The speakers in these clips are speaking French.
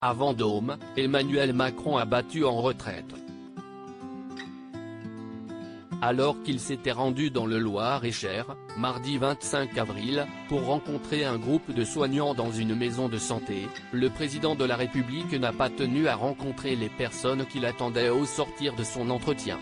À Vendôme, Emmanuel Macron a battu en retraite. Alors qu'il s'était rendu dans le Loir-et-Cher, mardi 25 avril, pour rencontrer un groupe de soignants dans une maison de santé, le président de la République n'a pas tenu à rencontrer les personnes qui l'attendaient au sortir de son entretien.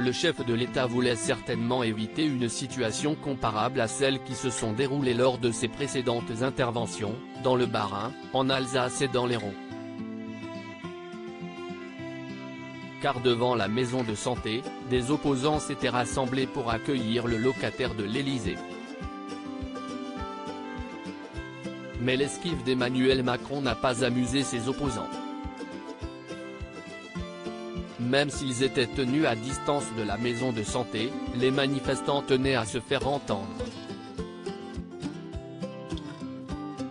Le chef de l'État voulait certainement éviter une situation comparable à celles qui se sont déroulées lors de ses précédentes interventions, dans le Bas-Rhin, en Alsace et dans l'Hérault. Car devant la maison de santé, des opposants s'étaient rassemblés pour accueillir le locataire de l'Élysée. Mais l'esquive d'Emmanuel Macron n'a pas amusé ses opposants. Même s'ils étaient tenus à distance de la maison de santé, les manifestants tenaient à se faire entendre.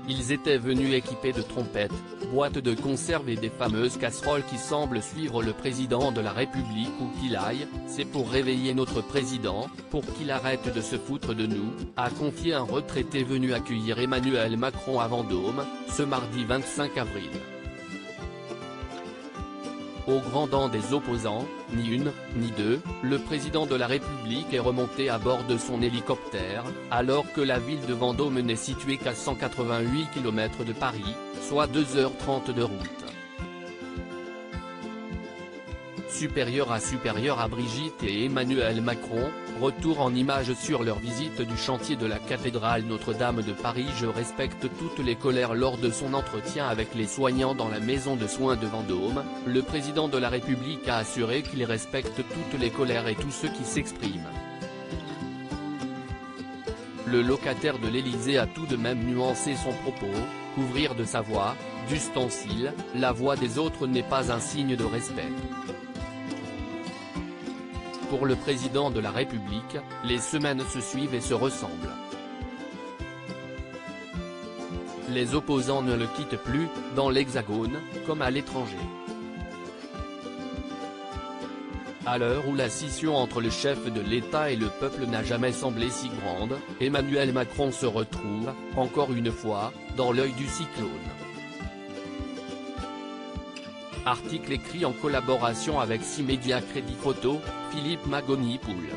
Ils étaient venus équipés de trompettes, boîtes de conserve et des fameuses casseroles qui semblent suivre le président de la République où qu'il aille. C'est pour réveiller notre président, pour qu'il arrête de se foutre de nous, a confié un retraité venu accueillir Emmanuel Macron à Vendôme, ce mardi 25 avril. Au grand dam des opposants, ni une, ni deux, le président de la République est remonté à bord de son hélicoptère, alors que la ville de Vendôme n'est située qu'à 188 km de Paris, soit 2h30 de route. Supérieur à Brigitte et Emmanuel Macron, retour en images sur leur visite du chantier de la cathédrale Notre-Dame de Paris. Je respecte toutes les colères. Lors de son entretien avec les soignants dans la maison de soins de Vendôme, le président de la République a assuré qu'il respecte toutes les colères et tous ceux qui s'expriment. Le locataire de l'Élysée a tout de même nuancé son propos, couvrir de sa voix, d'ustensiles, la voix des autres n'est pas un signe de respect. Pour le président de la République, les semaines se suivent et se ressemblent. Les opposants ne le quittent plus, dans l'Hexagone, comme à l'étranger. À l'heure où la scission entre le chef de l'État et le peuple n'a jamais semblé si grande, Emmanuel Macron se retrouve, encore une fois, dans l'œil du cyclone. Article écrit en collaboration avec 6 médias Crédit Photo, Philippe Magoni-Poul.